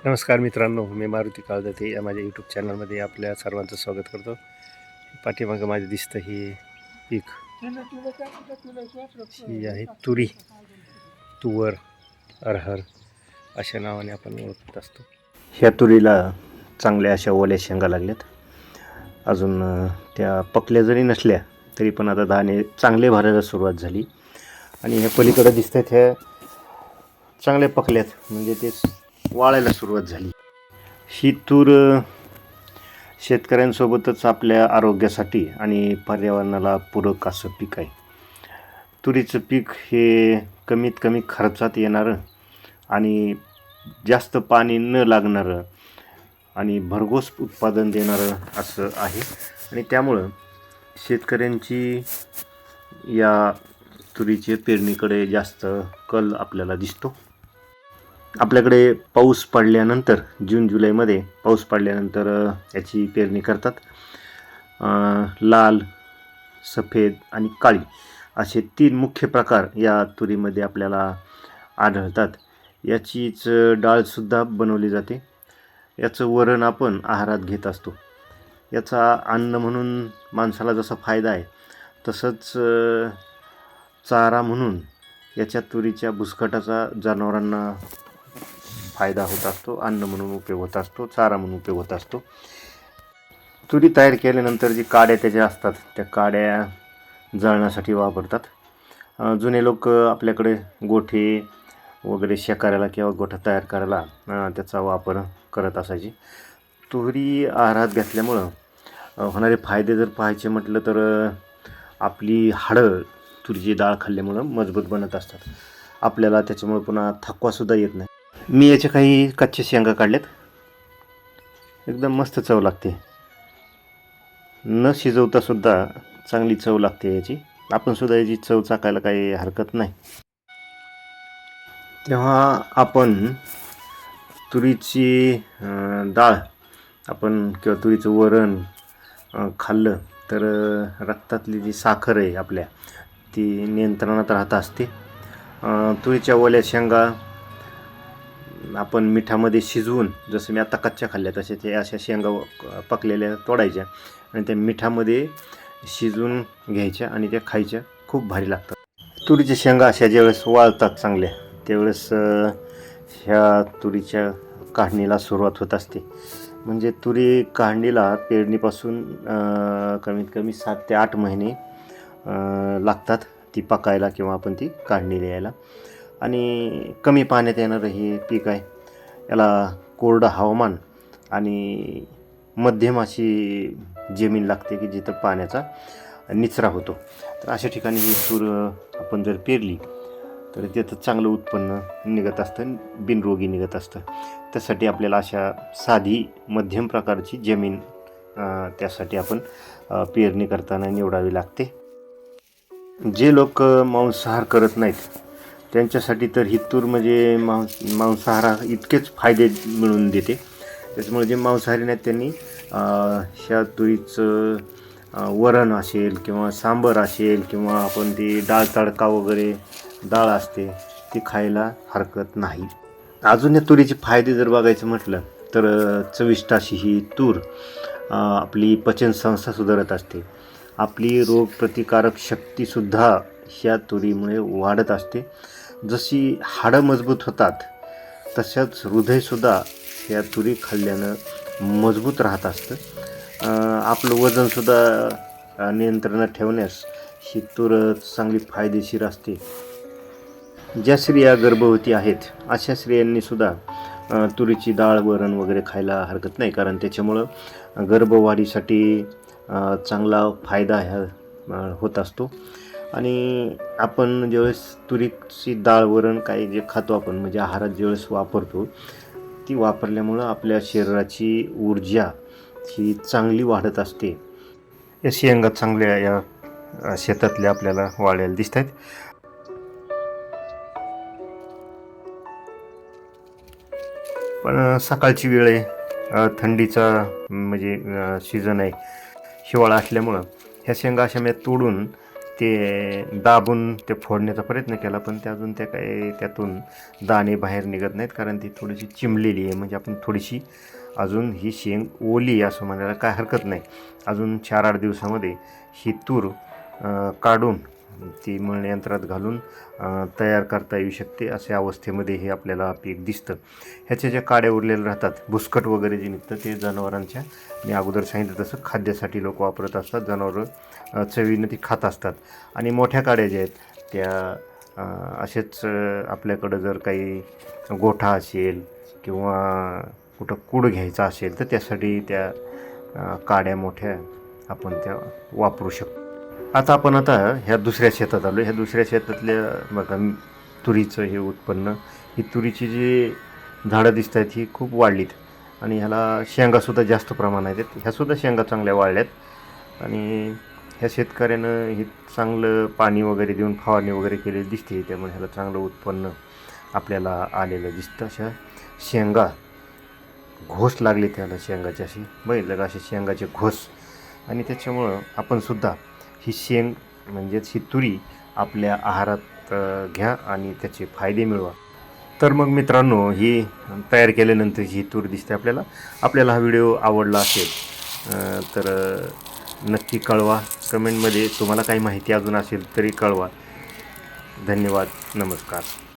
नमस्कार मित्रांनो, मी मारुती काळदते या माझ्या यूट्यूब चॅनलमध्ये आपल्या सर्वांचं स्वागत करतो. पाठीमागं माझं दिसतं ही पीक ही आहे तुरी, तुवर, अरहर अशा नावाने आपण ओळखत असतो. ह्या तुरीला चांगल्या अशा ओल्या शेंगा लागल्यात. अजून त्या पकल्या जरी नसल्या तरी पण आता दाणे चांगले भरायला सुरुवात झाली आणि ह्या पलीकडे दिसतात ह्या चांगल्या पकल्यात, म्हणजे ते वाळायला सुरुवात झाली. ही तूर शेतकऱ्यांसोबतच आपल्या आरोग्यासाठी आणि पर्यावरणाला पूरक असं पीक आहे. तुरीचं पीक हे कमीत कमी खर्चात येणारं आणि जास्त पाणी न लागणारं आणि भरघोस उत्पादन देणारं असं आहे आणि त्यामुळं शेतकऱ्यांची या तुरीच्या पेरणीकडे जास्त कल आपल्याला दिसतो. आपल्याकडे पाऊस पडल्यानंतर जून जुलैमध्ये पाऊस पडल्यानंतर याची पेरणी करतात. लाल, सफेद आणि काळी असे 3 मुख्य प्रकार या तुरीमध्ये आपल्याला आढळतात. याचीच डाळसुद्धा बनवली जाते. याचं वरण आपण आहारात घेत असतो. याचा अन्न म्हणून माणसाला जसा फायदा आहे तसंच चारा म्हणून याच्या तुरीच्या भुसकटाचा जनावरांना फायदा होत असतो, अन्न म्हणून उपयोग होत असतो, चारा म्हणून उपयोग होत असतो. तुरी तयार केल्यानंतर जी काड्या त्याच्या असतात त्या काड्या जळण्यासाठी वापरतात. जुने लोक आपल्याकडे गोठे वगैरे शेकाऱ्याला किंवा गोठा तयार करायला त्याचा वापर करत असायचे. तुरी आहारात घेतल्यामुळं होणारे फायदे जर पाहायचे म्हटलं तर आपली हाडं तुरीची डाळ खाल्ल्यामुळं मजबूत बनत असतात. आपल्याला त्याच्यामुळं पुन्हा थकवासुद्धा येत नाही. मी याच्या काही कच्च्या शेंगा काढल्यात. एकदम मस्त चव लागते. न शिजवतासुद्धा चांगली चव लागते याची. आपण सुद्धा याची चव चाकायला काही हरकत नाही. तेव्हा आपण तुरीची डाळ आपण किंवा तुरीचं वरण खाल्लं तर रक्तातली जी साखर आहे आपल्या ती नियंत्रणात राहत असते. तुरीच्या ओल्या शेंगा आपण मिठामध्ये शिजवून, जसं मी आता कच्च्या खाल्ल्या तसे ते अशा शेंगा पकलेल्या तोडायच्या आणि त्या मिठामध्ये शिजवून घ्यायच्या आणि त्या खायच्या. खूप भारी लागतात. तुरीच्या शेंगा अशा ज्यावेळेस वाळतात चांगल्या त्यावेळेस ह्या तुरीच्या काढणीला सुरुवात होत असते. म्हणजे तुरी काढणीला पेरणीपासून कमीत कमी 7 ते 8 महिने लागतात ती पकायला किंवा आपण ती काढणीला यायला. आणि कमी पाण्यात येणारं हे पीक आहे. याला कोरडं हवामान आणि मध्यम अशी जमीन लागते की जिथं पाण्याचा निचरा होतो. तर अशा ठिकाणी ही तूर आपण जर पेरली तर त्याचं चांगलं उत्पन्न निघत असतं, बिनरोगी निघत असतं. त्यासाठी आपल्याला अशा साधी मध्यम प्रकारची जमीन त्यासाठी आपण पेरणी करताना निवडावी लागते. जे लोक मांसाहार करत नाहीत त्यांच्यासाठी तर ही तूर म्हणजे मांसाहार इतकेच फायदे मिळवून देते. त्याच्यामुळे जे मांसाहारी नाहीत त्यांनी ह्या तुरीचं वरण असेल किंवा सांबर असेल किंवा आपण ती डाळ तडका वगैरे डाळ असते ती खायला हरकत नाही. अजून या तुरीचे फायदे जर बघायचं म्हटलं तर चविष्ट अशी ही तूर आपली पचनसंस्था सुधारत असते. आपली रोगप्रतिकारक शक्तीसुद्धा ह्या तुरीमुळे वाढत असते. जशी हाडं मजबूत होतात तशाच हृदयसुद्धा ह्या तुरी खाल्ल्यानं मजबूत राहत असतं. आपलं वजनसुद्धा नियंत्रणात ठेवण्यास ही तूर चांगली फायदेशीर असते. ज्या स्त्रिया गर्भवती आहेत अशा स्त्रियांनीसुद्धा तुरीची डाळ वरण वगैरे खायला हरकत नाही, कारण त्याच्यामुळं गर्भवाढीसाठी चांगला फायदा ह्या होत असतो. आणि आपण ज्यावेळेस तुरीची डाळ वरण काही जे खातो आपण म्हणजे आहारात ज्यावेळेस वापरतो ती वापरल्यामुळं आपल्या शरीराची ऊर्जा ही चांगली वाढत असते. या शेंगा चांगल्या या शेतातल्या आपल्याला वाळलेल्या दिसत आहेत. पण सकाळची वेळ आहे, थंडीचा म्हणजे सीझन आहे, हिवाळा असल्यामुळं ह्या शेंगा अशा मी तोडून ते दाबून ते फोडण्याचा प्रयत्न केला, पण ते अजून त्या काही त्यातून दाणे बाहेर निघत नाहीत, कारण ती थोडीशी चिमलेली आहे. म्हणजे आपण थोडीशी अजून ही शेंग ओली असं म्हणायला काय हरकत नाही. अजून 4-8 दिवसामध्ये ही तूर काढून ती मळ यंत्रात घालून तयार करता येऊ शकते. अशा अवस्थेमध्ये हे आपल्याला पीक दिसतं. ह्याच्या ज्या काड्या उरलेल्या राहतात, बुसकट वगैरे जे निघतं, ते जनावरांच्या, मी अगोदर सांगितलं तसं, खाद्यासाठी लोक वापरत असतात. जनावरं चवीनं ती खात असतात. आणि मोठ्या काड्या ज्या आहेत त्या असेच आपल्याकडं जर काही गोठा असेल किंवा कुठं कूड घ्यायचा असेल तर त्यासाठी त्या काड्या मोठ्या आपण त्या वापरू शकतो. आता ह्या दुसऱ्या शेतात आलो. ह्या दुसऱ्या शेतातल्या बघा तुरीचं हे उत्पन्न, ही तुरीची जी झाडं दिसत आहेत ही खूप वाढलीत आणि ह्याला शेंगासुद्धा जास्त प्रमाणात आहेत. ह्यासुद्धा शेंगा चांगल्या वाढल्यात आणि ह्या शेतकऱ्यानं हे चांगलं पाणी वगैरे देऊन फवारणी वगैरे केलेली दिसते. त्यामुळे ह्याला चांगलं उत्पन्न आपल्याला आलेलं दिसतं. अशा शेंगा घोस लागले त्याला शेंगाचे, असे बघितलं का, असे शेंगाचे घोस. आणि त्याच्यामुळं आपण सुद्धा ही शेंग म्हणजेच ही तुरी आपल्या आहारात घ्या आणि त्याचे फायदे मिळवा. तर मग मित्रांनो, ही तयार केल्यानंतरची ही तूर दिसते आपल्याला हा व्हिडिओ आवडला असेल तर नक्की कळवा. कमेंटमध्ये तुम्हाला काही माहिती अजून असेल तरी कळवा. धन्यवाद. नमस्कार.